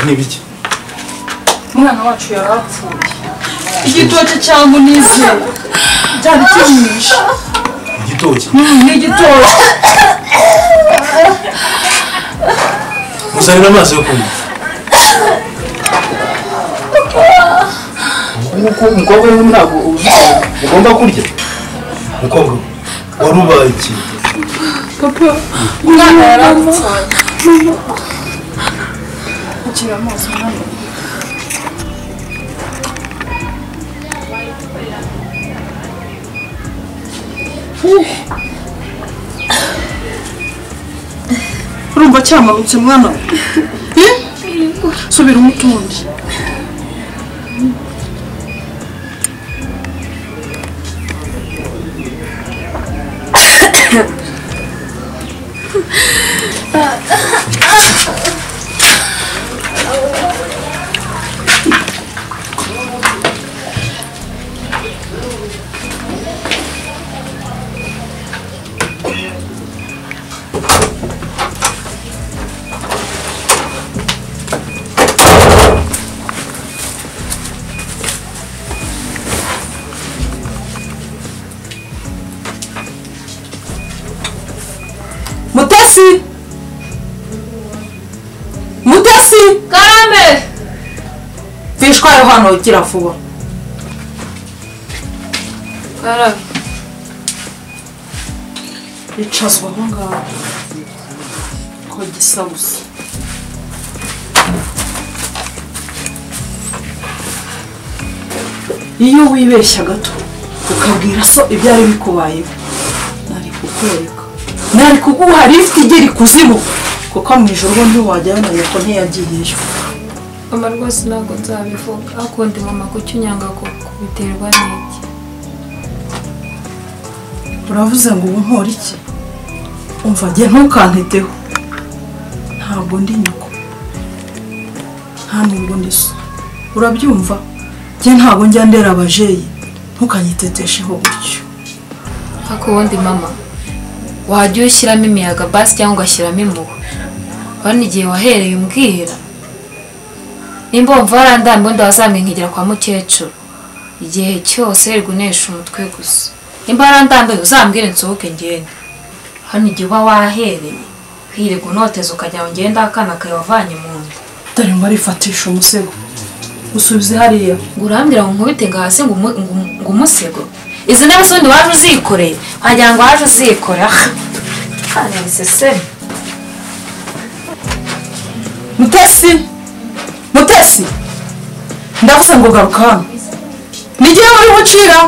Ni biki? Umwana wacu yarapfuye. Igitoki cya Munize. Cyari kimwishe. Igitoki? Ni igitoki. Uzana amazi yo kunywa. Umukobwa we ntabwo ugomba kurya. Umukobwa warubaye iki? Papa, umwana yarapfuye. Akira amazi mwana. Urumva cyamanutse mwana? Subira umutundi. Mutesi Karame Fishwa hano gira vuba Karame Icazwa aho ngaho ko gisabusa Iyo wibeshya gato ukabwira so ibyari bikubayeho nari kukwereka nari kuguha lift igera ikuzimu kuko mu ijoro ntiwajyana yuko ntiyagiyeyo Mama rwose ntabwo nzabivuga akundi mama kuki unyanga koko biterwa n'iki Uravuze ngo ubu nkora iki umva nge ntukanteteho ntabwo ndi nyoko nta nubwo ndi so urabyumva nge ntabwo njya ndera abajeyi ntukanyitetesheho gutyo Ako wundi mama wajya ushyiramo imiyaga basi cyangwa ugashyiramo impuhwe Bani igihe wahereye umbwira nimba wumva warandamye ubundi wazamye nkigira kwa mukecuru igihe cyose rigunesha umutwe gusa nimba warandamye uzambwire nsohoke ngende hano igihe uba wahereye hirega unoteza ukajya ngo ngende akana kawe wavanye mu nda dore ngo arifatisha umusego usubize hariya ngo urambwira ngo nkubite ngo hasi ngo umusego izi ntebe z'undi waje uzikoreye wagira ngo waje uzikora kandi biseseme Mutesi ndavuze ngo garuka hano nigiye muri bucira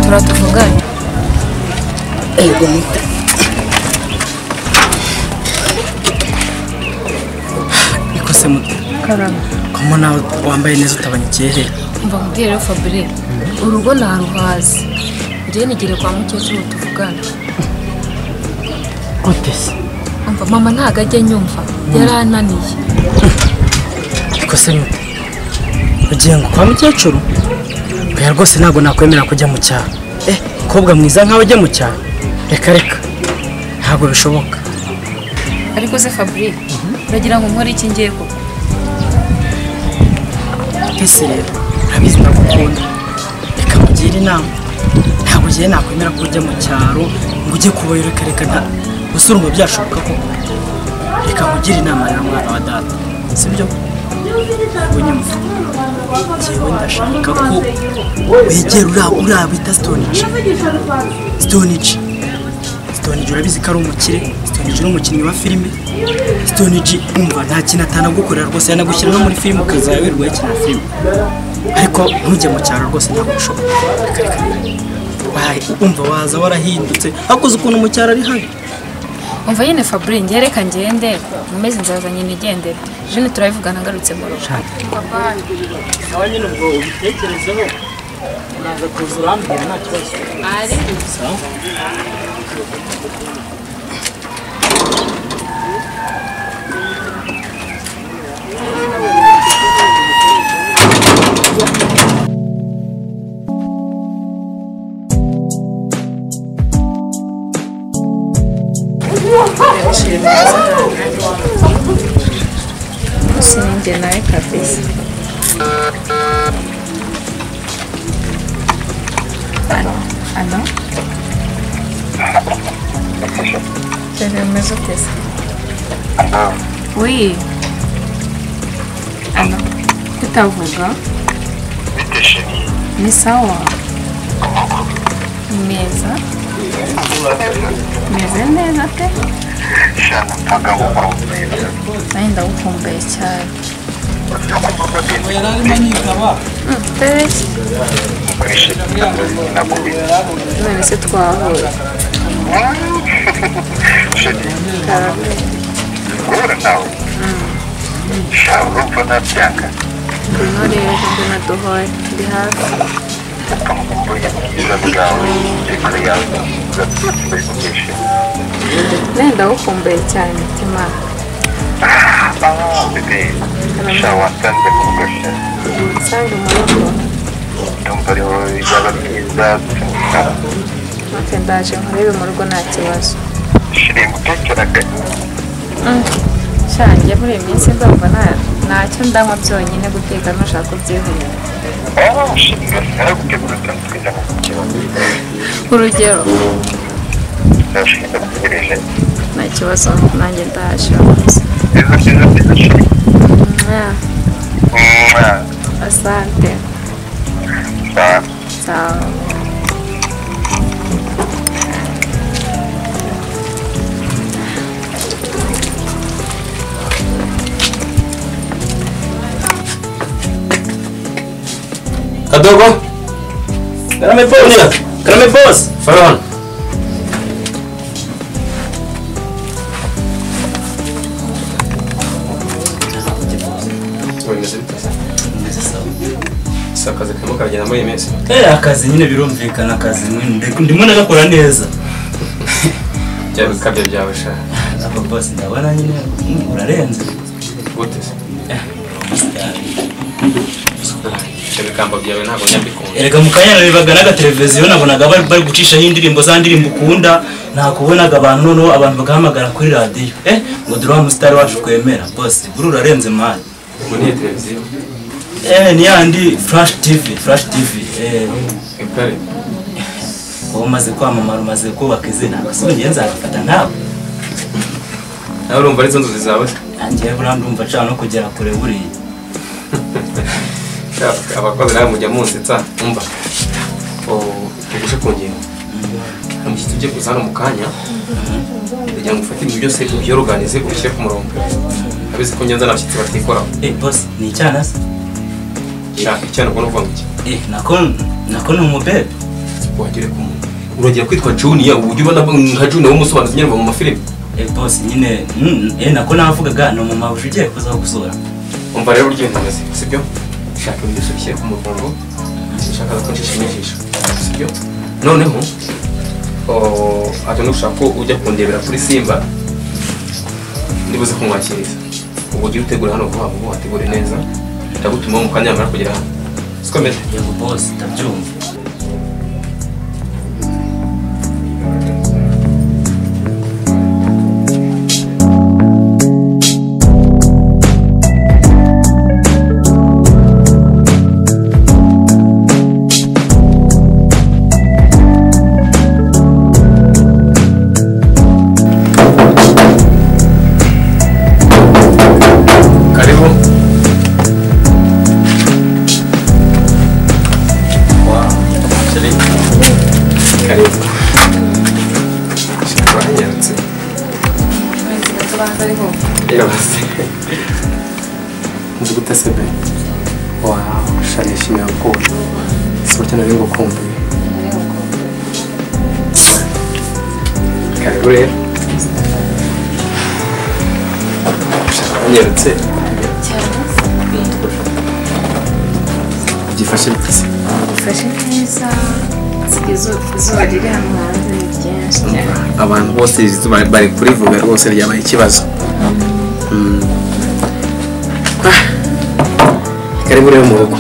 turatuvuganye ego nikose muto Karame komo nawe wambaye neza utabanyikiye he mva mubwire Fabrice urugo naruhazi njye nigire kwa mukecuru tuvugane Otesi mva mama ntago ajya nyumva yarananiye nikose muto ugiye ngo kwa mukecuru oya rwose ntabwo nakwemera kujya mu cyaro kobwa mwiza nkawe ujya mu cyaro reka ntabwo bishoboka ariko se Fabrice uragira ngo nkore iki ngiye koko ese rero urabizi ndagukunda reka mugire inama ntabwo ugiye nakwemera ko ujya mu cyaro ngo ujye kubayo reka nta gusa urumva byashoboka koko reka mugire inama rero mwana wa data sibyo unyumva njyewe ndashaka ko wegera uriya bita Stonage urabizi ko ari umukire. Stonage ni umukinnyi wa filime. Stonage umva nta kintu atanagukorera rwose, yanagushyira no muri filime ukazaba wirirwa yakina filime, ariko ntujye mu cyaro rwose ntabwo ushobora. Umva waza warahindutse hakoze ukuntu mu cyaro ari habi. umva nyine Fabri ngereka ngende mu mezi nzaza nyine igendere jene turabivugana ngarutse mu rugo. Nawe nyine ubwo ubitekerezeho naza kuza urambwira nta kibazo. ari Sawa. Sinjye nawe kabisa. Ano? Tebe umeze ute se? Oui. Ano? Tutavuga? Ni sawa? Meza? Meze neza te? Nanjye ndagukumbuye cyane. Pereki? None se twahuye? Ngwino rero ngwino duhore ndi hafi. Nanjye ndagukumbuye cyane mutima. Nsange mu rugo. Ntacyo ndaje nkurebe mu rugo nta kibazo. Shanjye muri iyi minsi ndumva ntacyo ndanywa byonyine guteka nushaka kubyihurira. Urugero nta kibazo nanjye ndaje. Asante. Sawa. Kadogo? Karame boss. Faron. Akazi karimo karagenda muri iyi minsi. Akazi nyine birumvikana, akazi ndimo nagakora neza. Bya bikabyo byawe sha. Aba boss ndabona nyine urarenze. Gute se? Ibikamba byawe ntabwo nyabikunda. Erega mukanya nabibaga naga televiziyo nabonaga bari gucishaho indirimbo za ndirimbo ukunda, nakubonaga abantu noneho abantu bagahamagara kuri radio. Ngo dura umustar wacu kwemera boss. Buru urarenze man. Muri televiziyo. Ni yandi Flash TV. Ikare. Umaze kwamamara, umaze kubaka izina, gasongeye nzagafata nawe. Nawe urumva ari zonzo zawe? Angiye burandumva cyane no kugera kure buri. Abakozi nawe mujya munsetsa umva. Tugushe kongera. Amushyitsi ujye kuzana mu kanya. Kugira ngo ufate ibintu byose ubyorganize ubishyire ku murongo. Abizi ko ngenza n'abashyitsi batikoraho. Boss, ni icyana se? Icyana ubwo nuvuga iki? Nako ni umubebe. Wagire ku muntu. Uragira kwitwa Junior, ujye ubona nka Junior w'umusobanuzi nyine mu mafilime. Boss, nyine nako navugaga no mu mabuje ugiye kuza gusura. Umva rero urugendo meze, sibyo? Shaka ibintu bishyire ku murongo. Shaka ko nshishimishije. Sibyo? Noneho atono ushaka ko ujya kundebera kuri Simba. Ndibuze kumwakiriza. Ubwo ugiye utegura hano vuba vuba wategure neza. Ndagutuma mu kanya mara kugera hano. Sikomeze. Yego boss, ndabyumva. ariho Yabase. Nzi gute se be? Wow, shanishimira gukunda. Sibyo nari ngukumbuye. Karibu rero. Nyeretse. Gifashe bitse. ufashe neza izuba riri hano hanze ni ryinshi cyane Abantu bose bari kurivuga rwose ryabaye ikibazo. Karibu rero mu rugo.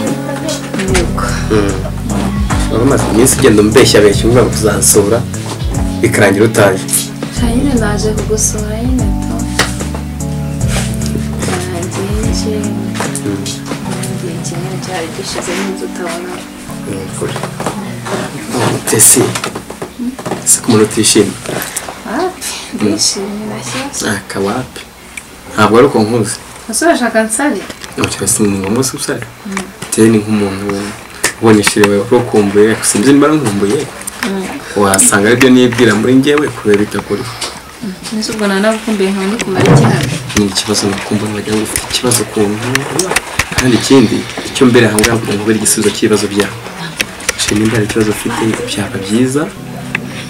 yego Uramaze iminsi ugenda umbeshya umwe kuzansura bikarangira utaje. nyine naje kugusura nyine to nagiye igihe kinini cyari gishize n'inzu utabona Tesi. Si ku muntu utishimye. ndishimye nashyashya Akawapi. Ntabwo ari uko nkuzi. ese urashaka nsabe Nocyo si ngombwa se usare. Teri ni nk'umuntu ubonye shiriwe ukumbuye simzi niba nkumbuye. Wasanga aribyo nibwira muri njyewe kubera bitakuri. nese ubwo nanagukumbuye nkaba ndi kumara cyane Ni ikibazo nakumbuye wagira ngo ufite ikibazo ku muntu. Kandi ikindi icyo mbere hangaha ngo nkubere igisubizo cy'ibibazo byawe. Shiri nimba ari ikibazo ufite byaba byiza.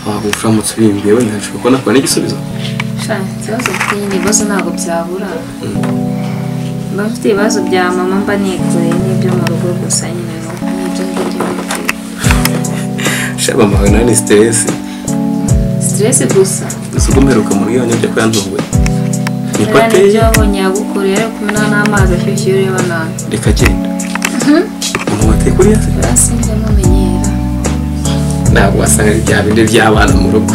Waba uramutse ubimbiye wenda nshobora kubona ko n'igisubizo. shana ikibazo mfite nyine ibibazo ntabwo byabura mba mfite ibibazo bya mama mba nikoreye n'ibyo mu rugo gusa nyine n'ibyo ngibyo Shaba mawe nani stress. stress gusa Usugo mperuka muri yo njya kwantunguye. Ni rero pate nibyo wabonye yagukoreye ariko kumena n'amazi ashyushye ureba nabi reka genda. Umuntu wateye kuri yase. basi njya mumenyera Ntabwo wasanga ari bya bindi by'abana mu rugo.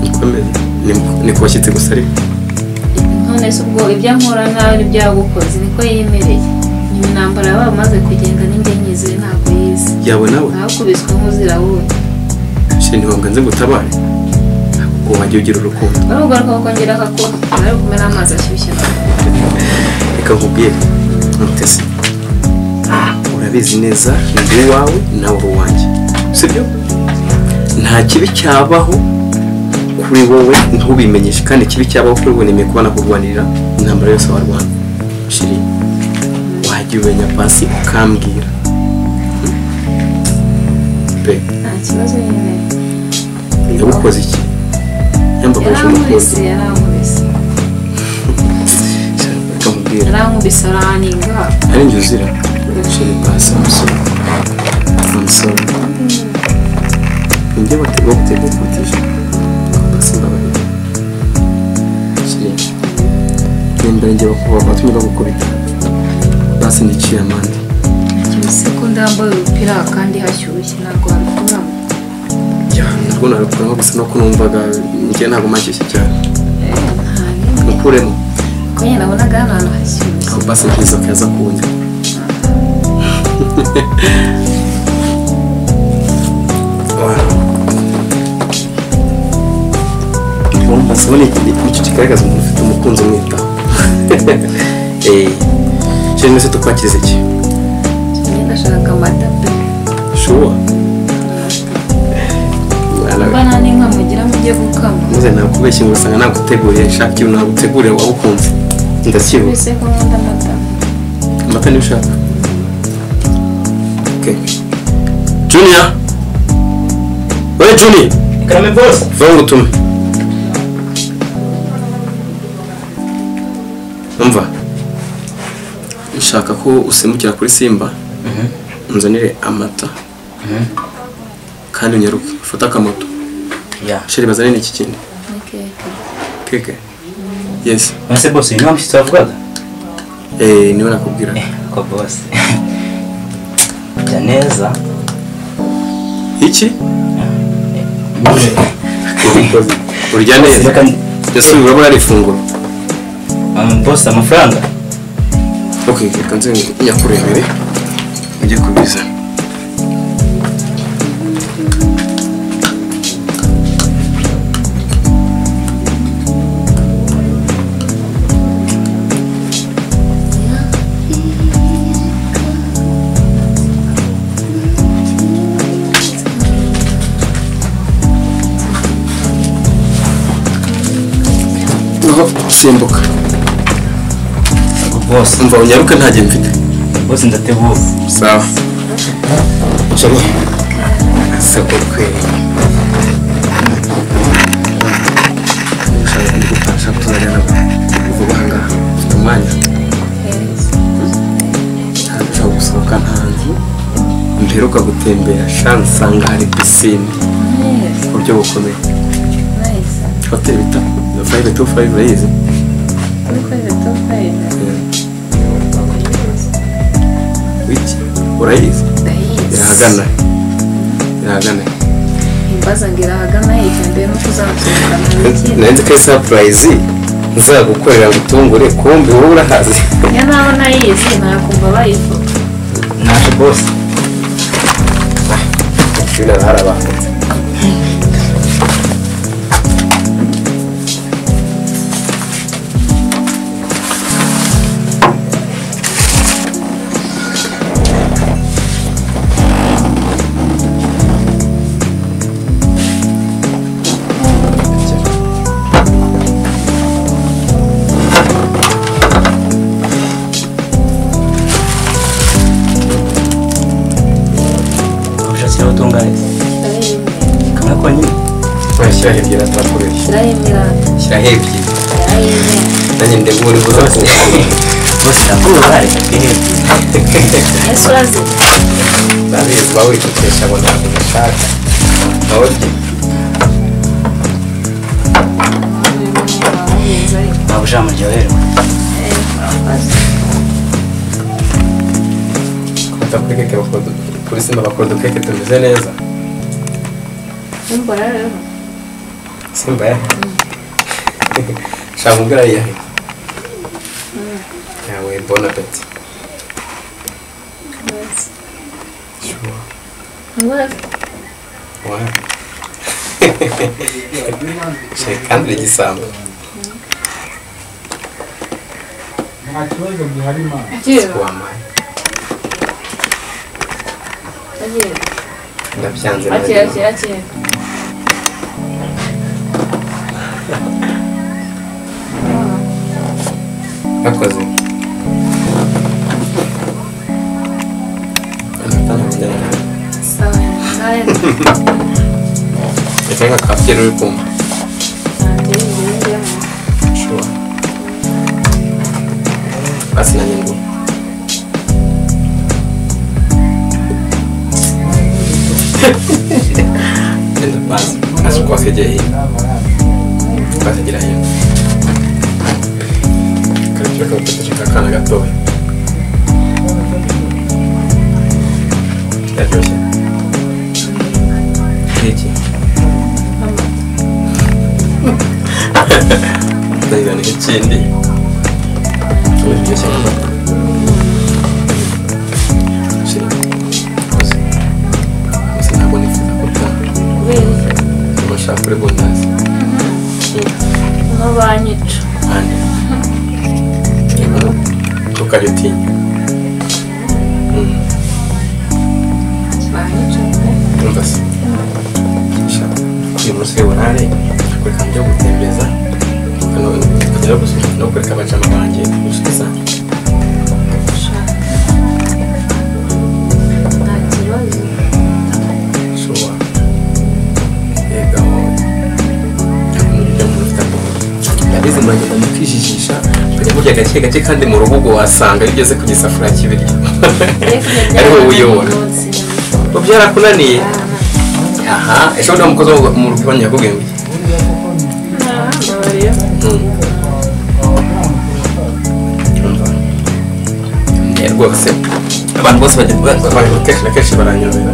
Nikomeze. Ni kubashyitsi gusa ariko. none se ubwo ibyo nkora nawe n'ibyo yagukoze niko yemereye nyuma intambara yaba amaze kugenda n'injye nyizeye ntabwo yize Yawe nawe. ntakubiswe nk'uzira wowe Shini ngombwa nze gutabare. Ko wajya ugira urukundo. wari ugaruka kongera akakora ari kumena amazi ashyushye Reka nkubwire. Mutesi. Urabizi neza ndi wawe nawe uri uwanjye. Sibyo? Nta kibi cyabaho kuri wowe ntubimenyeshe kandi kibi cyabaho kuri wowe nemeye kubona kurwanirira intambara yose warwana. Shiri. Wajya umenya pasi ukambwira. Pe. nta kibazo nyine Yagukoze iki? Yambabuje umukozi. yarankubise Kamubwira. yarankubise araninga Ari njye uzira. Shiri pasi umusore. Umusore. Njye bategwa kutisha. Pasi mbabarira. Shiri. Nenda njye batumye bagukubita. Pasi ndiciye amande. cyose ko ndambaye urupira kandi hashyushye ntabwo wabikuramo Ntabwo narukuramo gusa no kunumvaga njye ntabwo mashyushye cyane. Mukuremo. ko nyine nabonaga hano hantu hashyushye Aho basi nkiza kaza kunya. Basi wone iki kigaragaza umuntu ufite umukunzi umwitaho. Shiri nese tukwakize iki? nyine ndashaka amata pe Shuwa. mba nta n'inka mugira mujye gukama Muze nakubeshye ngo usanga naguteguriye shaka ikintu naguteguriye wabukunze. Ndacyibuka. mbese ko nkunda amata Amata niyo ushaka. Okay. Junior. Wewe Junior. Karame boss. Vangu tume. Umva. Nshaka ko usimbukira kuri Simba. Nzanire amata. Kandi unyaruke. Fata akamoto. Ya. Sheri bazanire iki kindi. okay Keke. Yes. Nase boss, ni wapi tutavugaga? Niwe nakubwira. Ko boss. Janeza. Iki? Mimi. Urya neza. Ese urabona ari ifunguro. Boss amafaranga. Okay, reka nze nyakurebere. Ujye kubiza. simbuka boss umva unyaruke nta gihe mfite boss ndatebuka sawa cari sako kweli ushaka ndi gupasha kuzajyana vuba ahangaha ufite umwanya ntabwo gusohoka ntanzi mperuka gutembera shanse usanga hari pisine ku buryo bukomeye hoteli bita 525 urayizi wiki urayizi irahagana imbaza ngo irahagana yitembeye no kuzamusohokana nanze ko surprise nzagukorera gutungure kumbe wowe urahazi ya naho nayizi nakumva bayivuga naje boss shina haraba Shyira turakoresha. Shyira hebye. Nanjye ndebure bose. Bose ndakura Yesu azi. Ndabizi bawe ikutesha ngo ntabwo nshaka. Nawundi. ntabwo ujambo ryoherwa kuri keke kuri Simba bakora udukeke tumeze neza. Simba rero. Simba ya. Shamugara yahe. Yawe bon appétit. Ouais. Ouais. J'ai quand les gisambo. Wamaye. Ndabyanze Ati. Akoze. Tenga café no pomba. Sure. Basi na nyingo. Nenda basi. Asukwa seje hii. Basi gira hii. Karibu kwa kana gatoya. Yaryoshe. Iki. Ndayibana ikindi. Tumebyesha amata. Sina ntabwo nifuza kurya. Amashaka kuri bondazi. N'abanyica. Andi. Tukaritinya. Mbasi. Uyu munsi w'uburare kureka byo gutembeza kugera gusura no kureka abacama banjye inshuti zanjye. Nta kibazo. Shuwa. Yega wowe. Ibyo umuntu ufite akamaro. Yabize muragenda mukijijisha kujya murya gake gake kandi mu rubugo wasanga iyo ugeze ku gisafuriya cy'ibiryo. Ari wowe uyobora. Byarakunaniye. Aha, ejo ndo mukozi mu rugo yakubwiye ngo rwose abantu bose bajya kenshi baranyobera.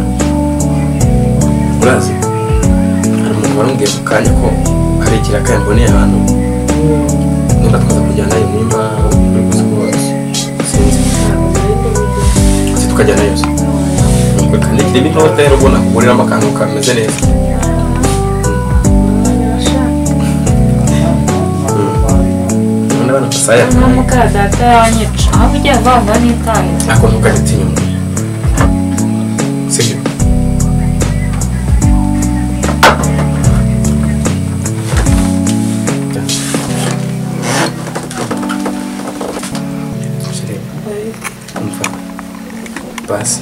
Urazi hari umuntu warambwiye mu kanya ko hari ikiraka mboneye ahantu niba twaza kujyana nimba uri kuzi sinzi tukajyana yose kandi kirimo intote rero ubona kuguriramo akantu kameze neza. Ndabona pasaya Muka data yanyica. Aho ugiye vanga n'itaye. ako ntukagitinya umuntu. Sibyo. basi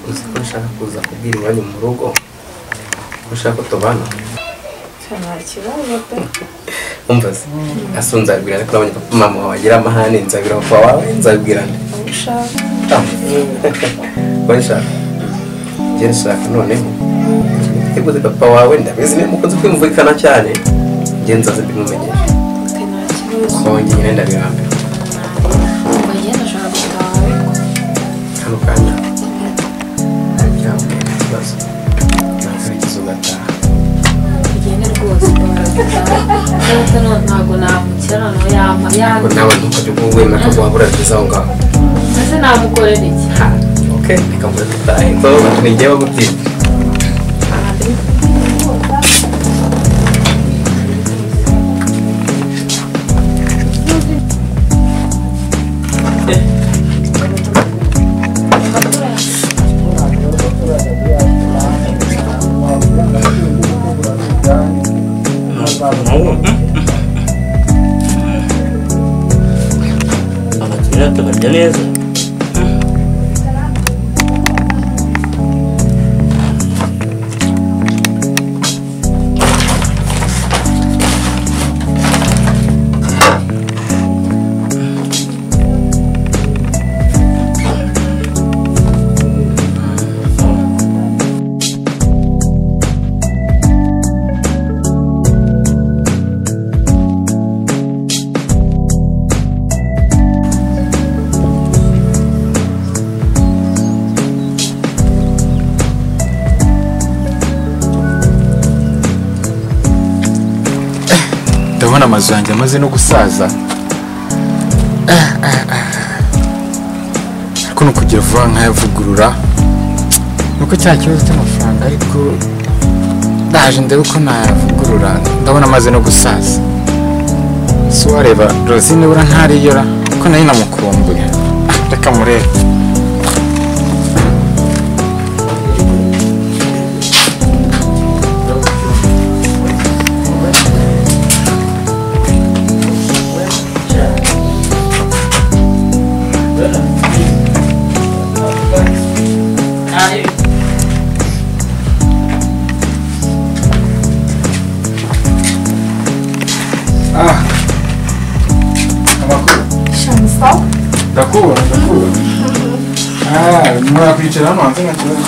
uzi ko nshaka kuza kubwira iwanyu mu rugo ko ushaka ko tubana nta kibazo pe umva se asunzabwira ariko nabonye papa mama wawe agira amahane nzabwira papa wawe nzabwira nde ushaka nshaka njye nshaka noneho iguze papa wawe ndabizi niba mukunze kwimvukana cyane njye nzaze mbimumenyesha ko njye ndabirambe bagenda ashaka gutaha kano kanya cyangwa ikibazo nakurikiza ugataha ugende rwose baragutaha ntabwo namukira noneho yampa ntabwo nawe ntukajya wemera ko wabura byiza aho ngaho ese namukorera iki reka mbure dutahe ko ni njyewe wagutinya abakiriya tubarya neza ndabona amazu yanjye amaze no gusaza ariko no kugira vuba nkayavugurura nuko cya kibazo cy'amafaranga ariko ndaje ndebe uko nayavugurura ndabona amaze no gusaza si wareba Rosine bura ntariyora kuko nayo namukumbuye reka murebe ndakubona mwakwicara hano hanze nta kibazo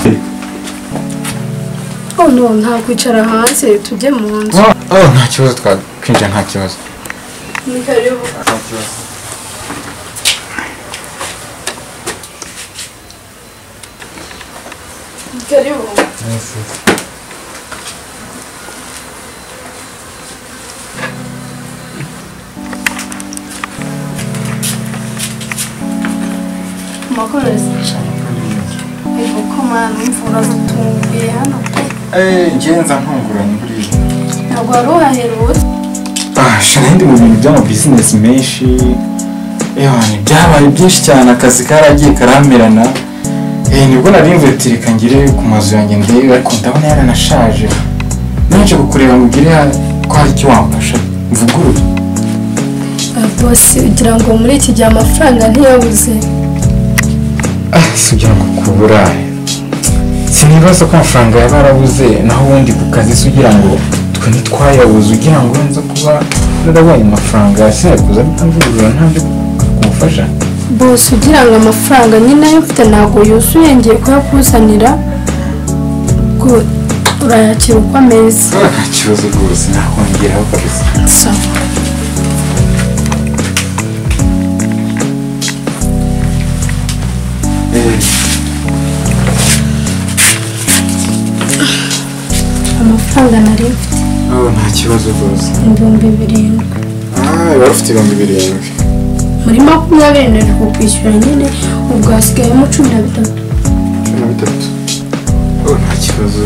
no nta kwicara hanze tujye mu nzu nta kibazo twakwinjira nta kibazo ni karibu nta kibazo ni karibu makoresha ego ko mwana imvura zitumbiye hano ngenza ntunguranye buriya ntabwo wari uhaherutse ndi mu bintu by'amabizinesi menshi byabaye byinshi cyane akazi karagiye karamerana nibwo nari mvuye ngire ku mazu yanjye ndebe ariko ndabona yaranashaje naje kukureba ngo ugire ko hari icyo wamfasha mvugurure bose ugira ngo muri iki gihe amafaranga ntiyabuze si ugira ngo kubura sinibaza ko amafaranga yaba yarabuze naho ubundi ku kazi se ugira ngo twe ntitwayabuze ugira ngo nza kuba narabonye amafaranga sinakuza mvugurura ntabyo kumufasha bose ugira ngo amafaranga nyine ayo mfite ntabwo yuzuye ngiye kuyakuzanira ubwo urayakira uko ameze nta kibazo rwose nakongeraho kabisa sawa amafaranga nari mfite nta kibazo rwose ibihumbi 7 wari ufite ibihumbi 7 muri 20 nari kukwishyura nyine ubwo hasigayemo 13 nta kibazo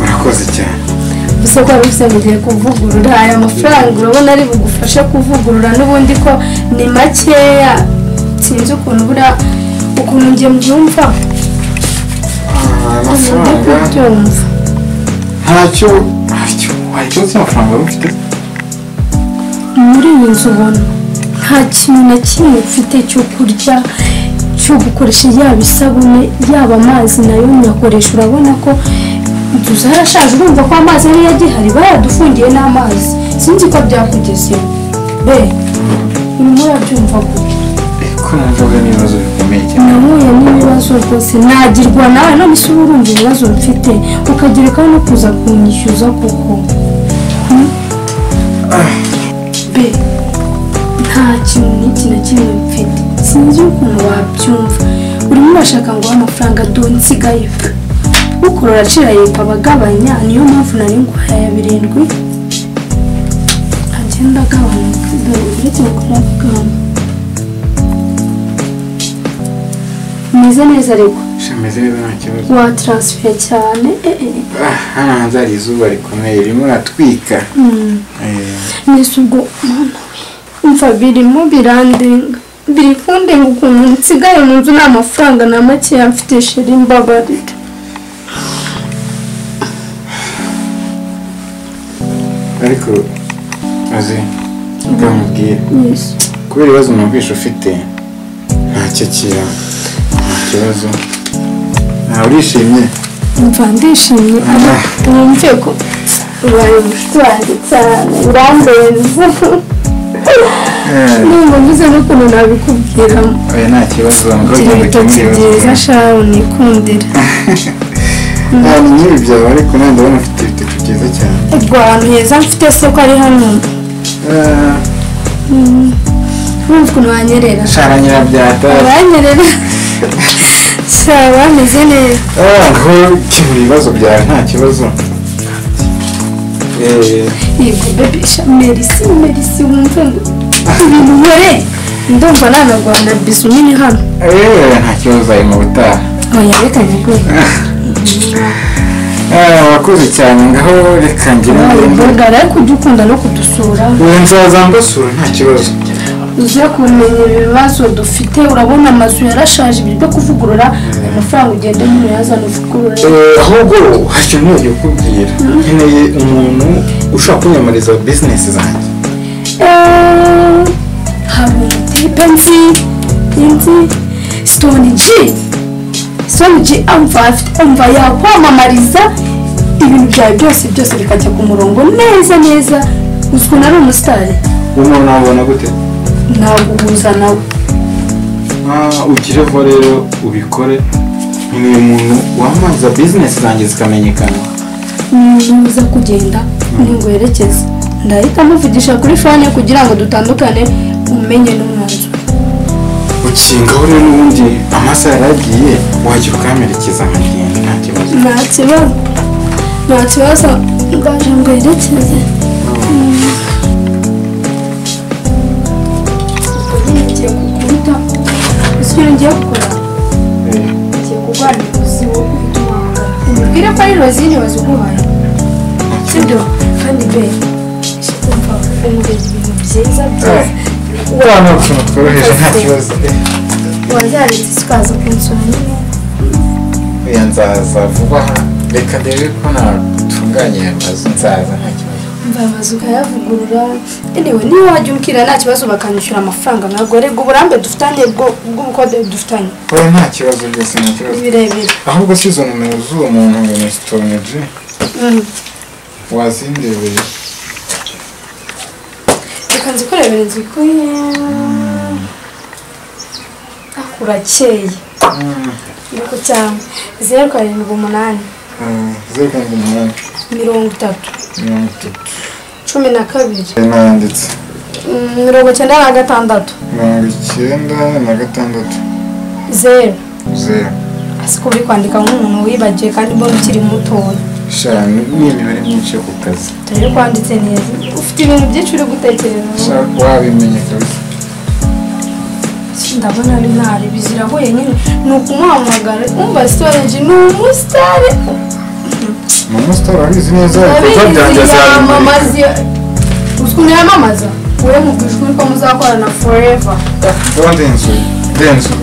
urakoze cyane gusa ko wari ngo ugiye kuvugurura aya mafaranga urabona ari bugufashe kuvugurura n'ubundi ko ni makeya sinzi ukuntu ngiye mbyumva amafaranga ntacyo hari ikibazo cy'amafaranga wari ufite muri iyi nzu ubona nta kintu na kimwe ufite cyo kurya cyo gukoresha yaba isabune yaba amazi nayo nyakoresha urabona ko inzu zarashaje urumva ko amazi yari yagihari baradufungiye n'amazi sinzi ko byakugezeho be urimo urabyumva gute ko numvaga n'ibibazo bikomeye cyane nahuye n'ibibazo rwose nagirwa nawe none se uba urumva ibibazo mfite ukagerekaho no kuza kunyishyuza kuko be nta kintu n'iki na kimwe mfite sinzi ukuntu wabyumva urimo urashaka ngo amafaranga nsigaye ukora uracira yepfa abagabanya niyo mpamvu nari nguhaye ya 7 agenda agabanuka uretse gukora kugamba meze neza ariko shameze neza nta kibazo wa transfer cyane hano hanze hari izuba rikomeye ririmo ratwika nese ubwo mwana we umva birimo birandenga biri kundenga ukuntu nsigaye mu nzu nta mafaranga na make mfite sheri mbabarira ariko azi ukamubwira kubera ibibazo numvisha ufite ntacyo kira nta kibazo ntawe urishimye mva ndishimye wumve ko ubaye umushuti wanjye cyane urambenze numva mvuze n'ukuntu nabikubwiramo oya nta kibazo ugira ibitoki byiza shaho nikundira ni nk'ibi byawe ariko nanjye ndabona ufite ibitoki byiza cyane ubwo ahantu heza mfite se ko ari hano urumva ukuntu wanyerera shara nyirabyata wanyerera shara wameze neza ngo kibura ibibazo byawe nta kibazo yego bebe merisi wumve ngo ibintu nkore ndumva nanagwana bisu nini hano nta kibazo ari mu butaha oya reka nyakuri wakoze cyane ngaho reka ngira mbogara ariko ujya ukunda no kudusura nzaza mbasura nta kibazo uze kumenya ibibazo dufite urabona amazu yarashaje ibyo byo kuvugurura amafaranga ugenda nyine yazana uvugurura ahubwo hacyo ntugiye kukubwira nkeneye umuntu ushobora kunyamariza bizinesi zanjye hari umutipe nzi Stone G umva yakwamamariza ibintu byawe byose bikajya ku murongo neza uzwi nari umusitari umuntu nabona gute naguhuza nawe ugireho rero ubikore nkeneye umuntu wamamaza bizinesi zanjye zikamenyekana nuza kugenda ninguherekeza ndahita muvugisha kuri fone kugira ngo dutandukane umenye n'umwanzuro ukingaho rero n'ubundi amasaha yaragiye wajya ukamerekeza nkagenda nta kibazo nta kibazo ngaje nguherekeze ngiye kukubita icyo ngiye gukora ngiye kurwanya umuzi wo ufite umuhanga umubwire ko ari rozine waziguhaye sibyo kandi be umva umugezi ibintu byiza uriya ni utuntu tworoheje nta kibazo wazaretse ukaza kunsura nyine oya nzaza vuba aha reka ndebe ko natunganye aya mazu nzaza nta kibazo mva amazu ukayavugurura anyway niyo wajya umbwira nta kibazo bakanyishyura amafaranga ntabwo rego uburambe dufitanye bw'ubukode dufitanye oya nta kibazo byose nta kibazo birebire ahubwo si izo nomero z'uwo muntu ngo ni Stone G wazindebeye reka nzikurebere nzikuye urakeye nuko cyangwa 078 078 30 12 nanditse 96 0 asiko uri kwandika nk'umuntu wibagiye kandi mbona ukiri mutoya shana n'imibare myinshi yo ku kazi turi kwanditse neza ufite ibintu byinshi uri gutekereza wabimenye kabisa ndabona ari ntari bizirahuye nyine ni ukumuhamagara umva storage ni umusitari urabizi neza ibikorwa byanjye yamamaza ukuntu yamamaza wowe mubwije ukuri ko muzakorana forever denzu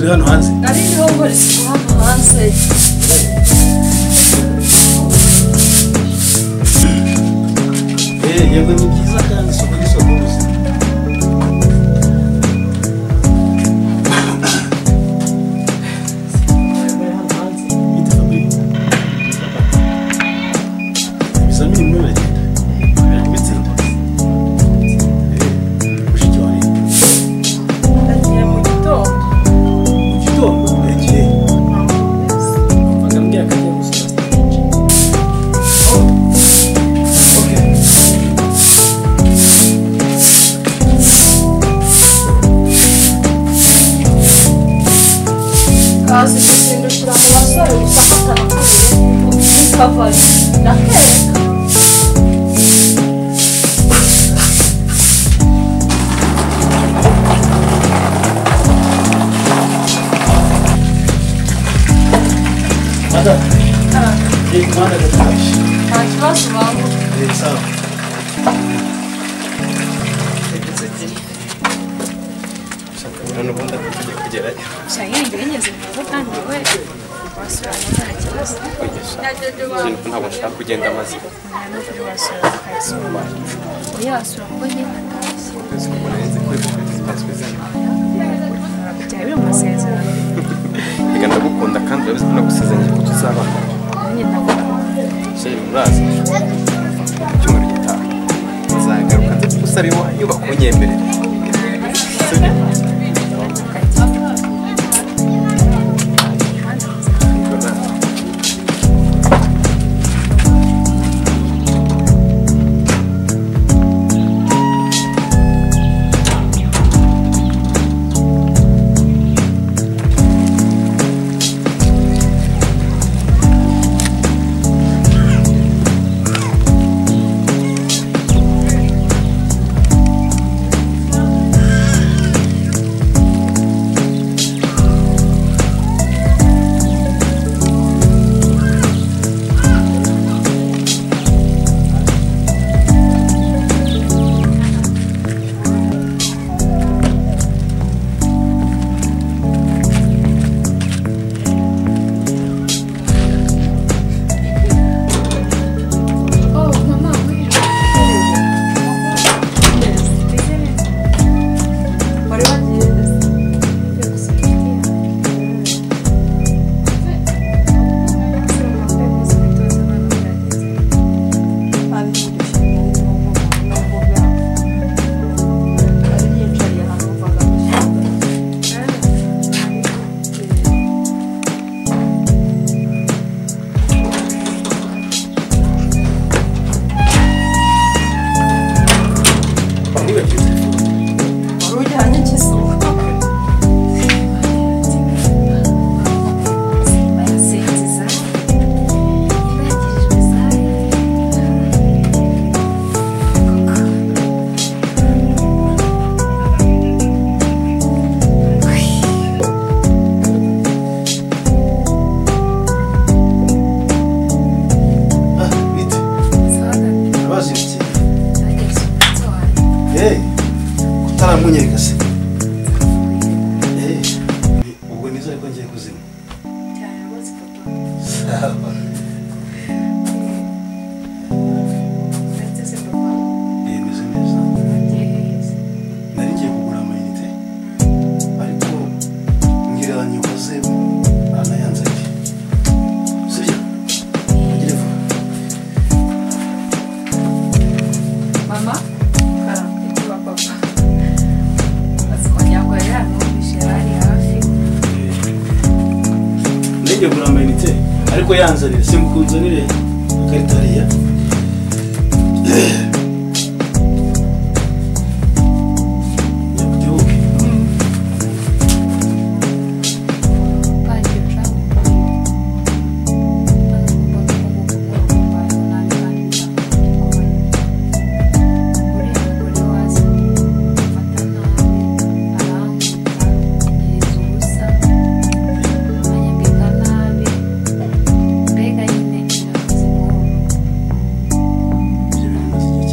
uri hano hanze nari niho nkora isuku hano hanze yego ni byiza kandi isuku n'isoko y'ubuzima ibizamini bimwe biragenda biri kubitsinda mushiki wawe nagiye mu gitondo mu gitondo yagiye bakambwira ko agiye gusura stage. kazi kuzindukira mu basore gusa atanakuye kavayo ndakereka Ada kumanda gatashye nta kibazo bangu sawa urabona ubundi tugiye kugerayo Shayenge yigeze kuza kandi we wasura nta kibazo. ntabwo nshaka kugenda amaze No kuri wasura kayisura. Oya wasura ko nyine atashye. nzi ko twizanye Byari biri mu masezerano. reka ndagukunda kandi urabizi ko nagusezeranye ko tuzabana Nanjye ndagukunda. sheri murazi icyumweru gitaha nzagaruka nze gusaba iwanyu bakunyemerera sibyo Oh, mama, wait. wari wagiye nibagiwe telefone wari ujyanye ikisuka bite abazindukiye kutaramunyereka se ubwo nizere ko ngiye kuzima sawa meze neza nari ngiye kugura amayinite ariko ngira nyukoze anayanzanye sibyo mugire vuba mama karambirwa papa azikongera ngo yanumvishe ari hafi nenge kugura amayinite ariko yanzanire simukunzanire ikarita hariya nyakutebuke ibyo bintu bimaze igihe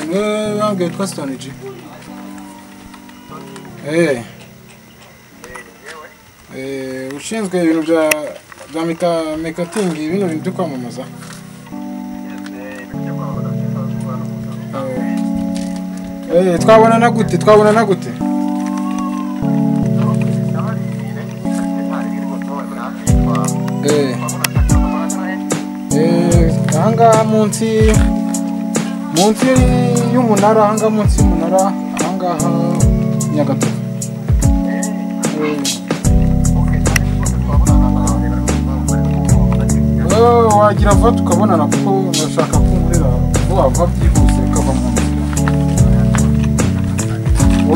niwe wambwiye witwa Stone G. Ushinzwe ibintu bya mekatingi, ibintu byo kwamamaza. Twabonana gute? Ahangaha munsi y'umunara, ahangaha Nyagatovu. Wagira vuba tukabonana kuko ndashaka kumurira vuba byihuse ukava mu nzira.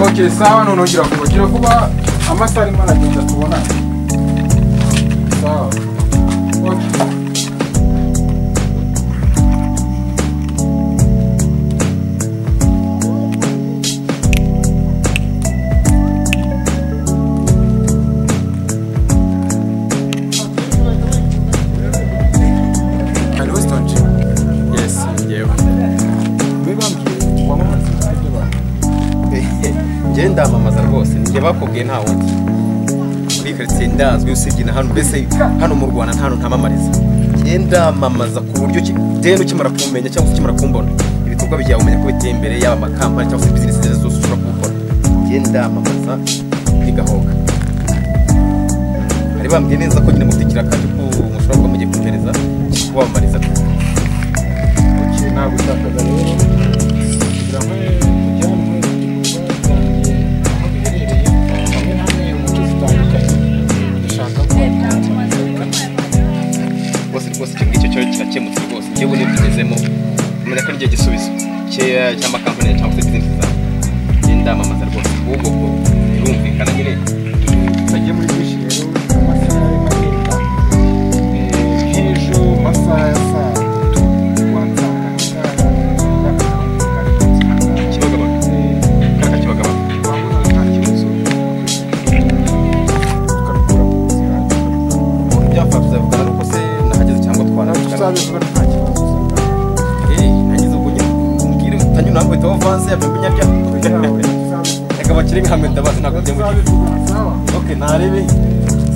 Okay, sawa, none ugira vuba amasaha arimo aragenda tubonana. Sawa. Okay. Ndamamaza rwose njye bakubwiye nta wundi muri quartier ndazwi usibye na hano, mbese hano mu Rwanda nta hantu ntamamariza. Njye ndamamaza ku buryo deno kimara kumenya cyangwa kimara kumbona ibikorwa bijyawe umenya ko biteye imbere, yaba amakampani cyangwa se business zose ushobora gukora. Njye ndamamaza bigahoga. Ari bambwiye neza ko nyine mutekira kandi ko mushobora kuba mugiye kumpereza kubamamariza. Okay, ntabwo utakaza rero kugira ngo rwose icyo ngicyo kirakemutse rwose. Njyewe nibigezemo umenya ko n'igihe gisubizo cy'amakampani cyangwa se business zawe. Njye ndamamaza rwose ubwo birumvikana nyine tujye muri byinshi rero. Amasaha arimo agenda nk'ejo masaha ya saa wansanga Kibagabaga nta kibazo byafata kuzavugana nuko se nahageze cyangwa twanavugana nagize ubwo mbwire utanyu namwe to avance yabimenya bya reka bakiri nkamwe ndabaza nako byo muri. Okay, narebe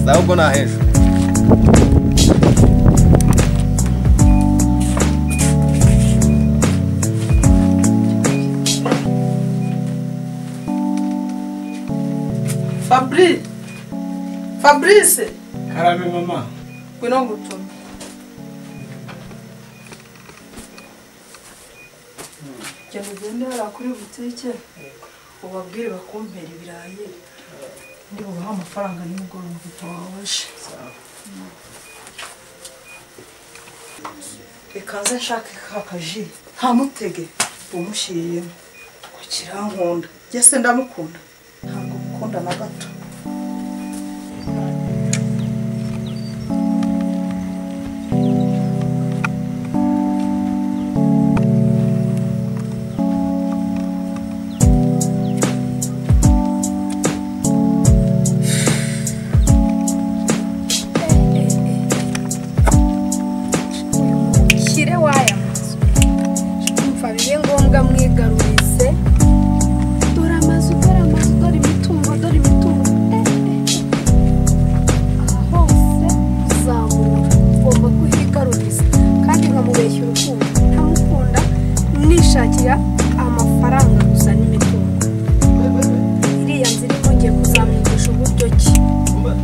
sawa ubwo naheje. Fabrice. Karame mama. Kwino gutuma. Cyane ugende hara kuri butike ubabwire bakumpera ibirayi. Ndi bubaha amafaranga nimugoroba gutawaje. Ikaze nshaka kakaji. Ntamutege umushyiriyemo. Kukirankunda. Yese ndamukunda. Ntabwo mukunda na gato. amafaranga gusa n'imitungo. Iriya nzira imongeye kuzamwigisha uburyo ki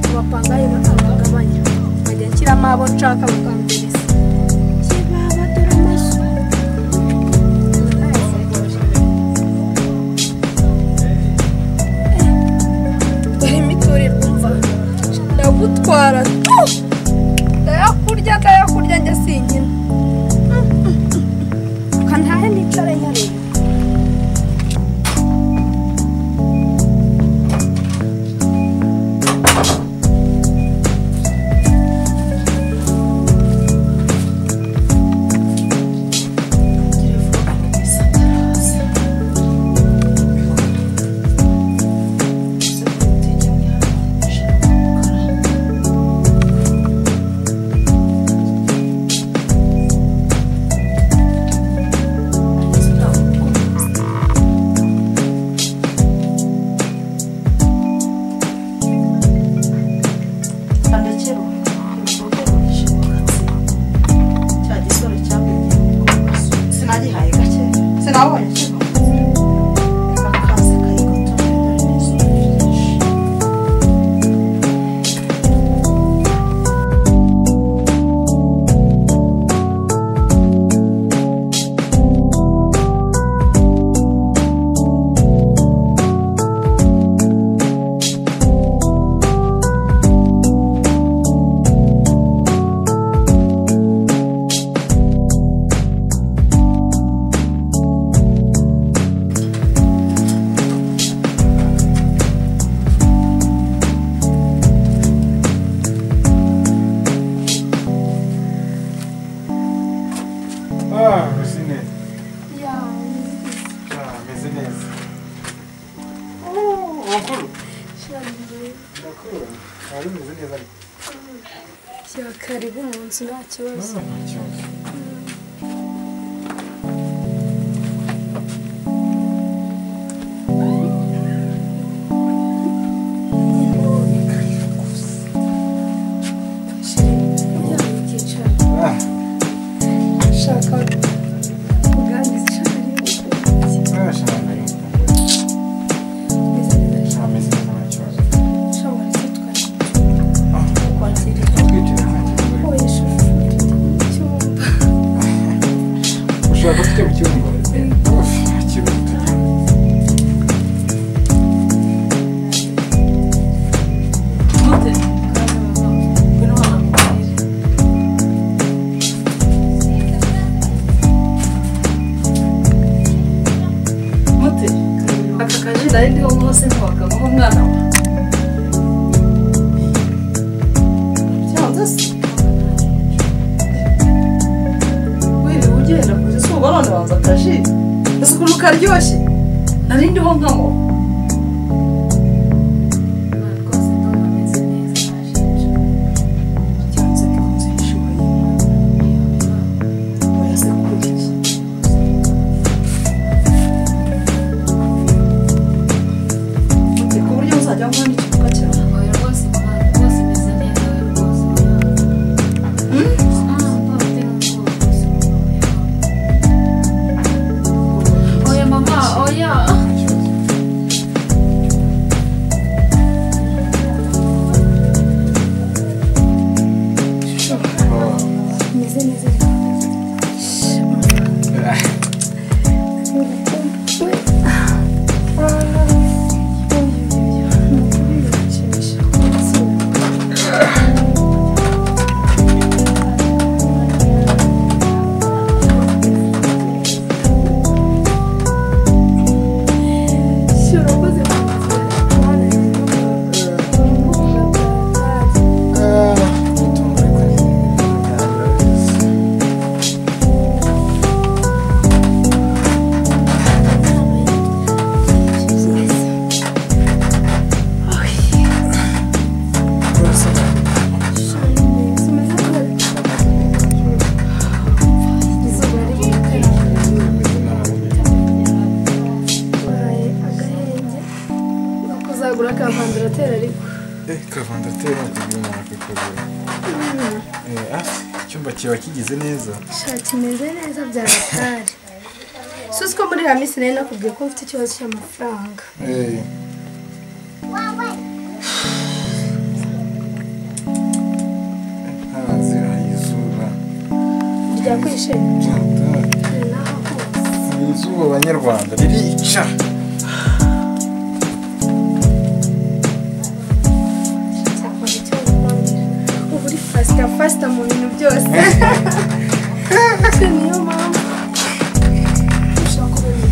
abapangayi bakagabanya bajya nshyiramo abo nshaka bakambereza kibaba dore amaso. Dore imiturirwa umva ndagutwara ndayakurya njye sinkina kantahe nicare nyareba. meze neza. Makuru. Makuru. Ari meze neza. Cya karibu mu nzu nta kibazo. karyoshye narindiho nkamo kiba kigize neza kimeze neza bya ratari suzi ko muri hamisi nari nakubwiye ko mfite ikibazo cy'amafaranga hazira izuba ryakwishe izuba abanyarwanda ririca fasita mu bintu byose niyo mpamvu ushaka kubona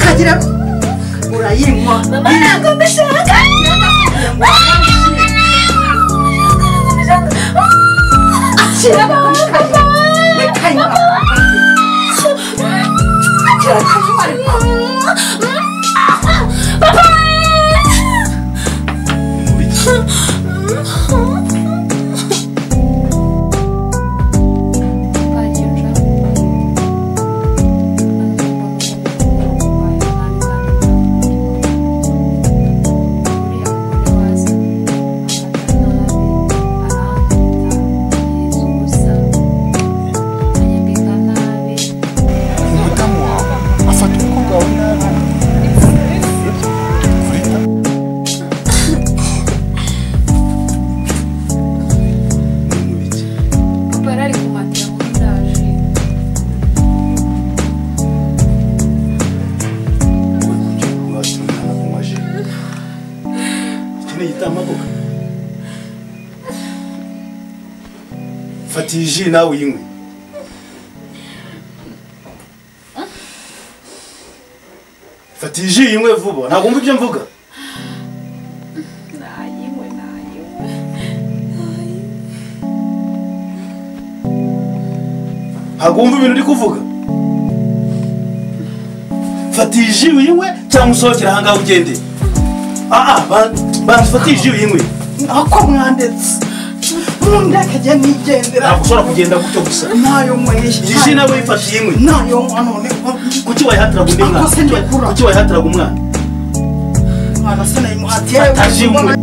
kagira urayinywa ntabwo mbishaka akira fata iyi ji nawe uyinywe. Fata iyi ji uyinywe vuba, ntabwo wumva ibyo mvuga. Ntabwo wumva ibintu uri kuvuga. Fata iyi ji uyinywe cyangwa usohokera aha ngaha ugende. Banza fata iyi ji uyinywe. Ako mwandetse mundeke jya nigendera. Ntabwo ushobora kugenda gutyo gusa. Nayo mwenye iyi ji nawe yifatiye inkwi. nayo none Kuki wayihatiraga undi mwana? Kuki wayihatiraga umwana? mwana se nayimuhatiye. Fata ji uyinywe.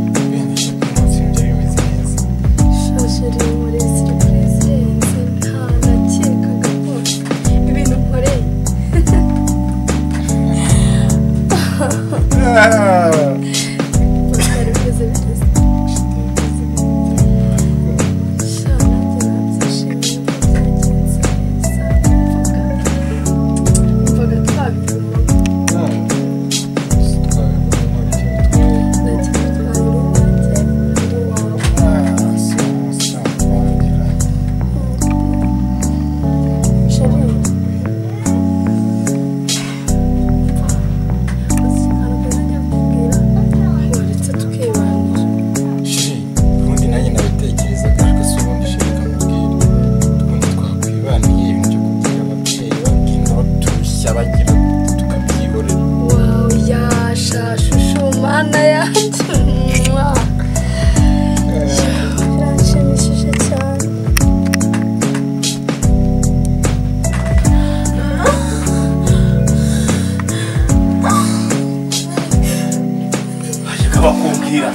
Bakubwira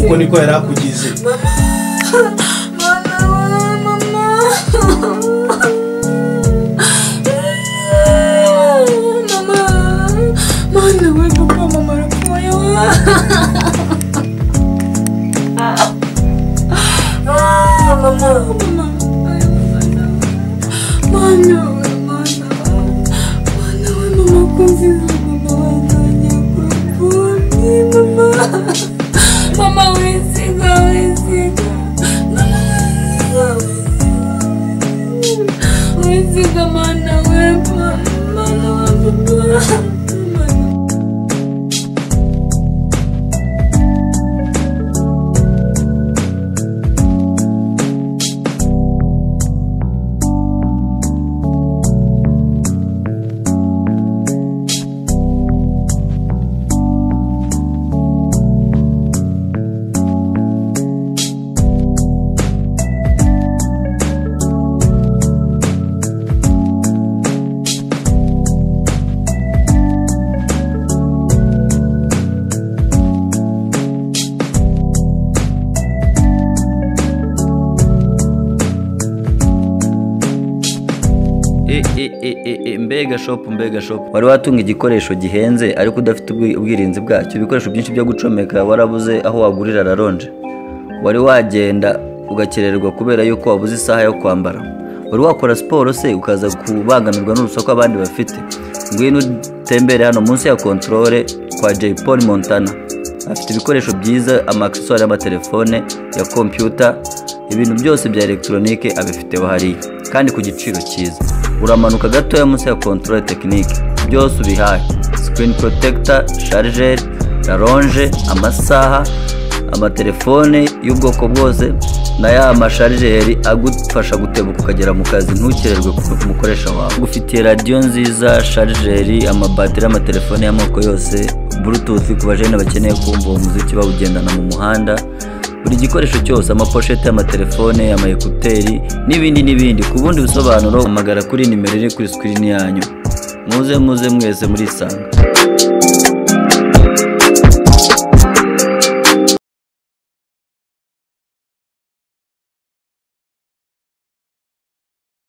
uko niko yari akugize. mbega shop wari watunga igikoresho gihenze ariko udafite ubwirinzi bwacyo. Ibikoresho byinshi byo gucomeka warabuze aho wagurira raronje. Wari wagenda ugakererwa kubera yuko wabuze isaha yo kwambara. Wari wakora siporo se ukaza kubangamirwa n'urusaku abandi bafite. Ngwino utembere hano munsi ya controle kwa J Paul Montana. Afite ibikoresho byiza, amaccessoires y'amatelefone, ya computer, ibintu byose bya electronique abifite hariya kandi ku giciro cyiza. Uramanuka gatoya munsi ya controle technique. byose ubihahe: screen protector, charger, raronge, amasaha, amatelefone y'ubwoko bwose na ya masharijeri agufasha gutebuka ukagera mu kazi ntukererwe ku mukoresha wawe. Gufitiye radio nziza, sharijeri, amabateri, amatelefone y'amoko yose, bluetooth ku bajene bakeneye kumva umuziki bawugendana mu muhanda, buri gikoresho cyose, amaposhete y'amatelefone, amayekuteri n'ibindi. Ku bundi busobanuro hamagara kuri nimero iri kuri screen yanyu. Muze mwese muri Sanga.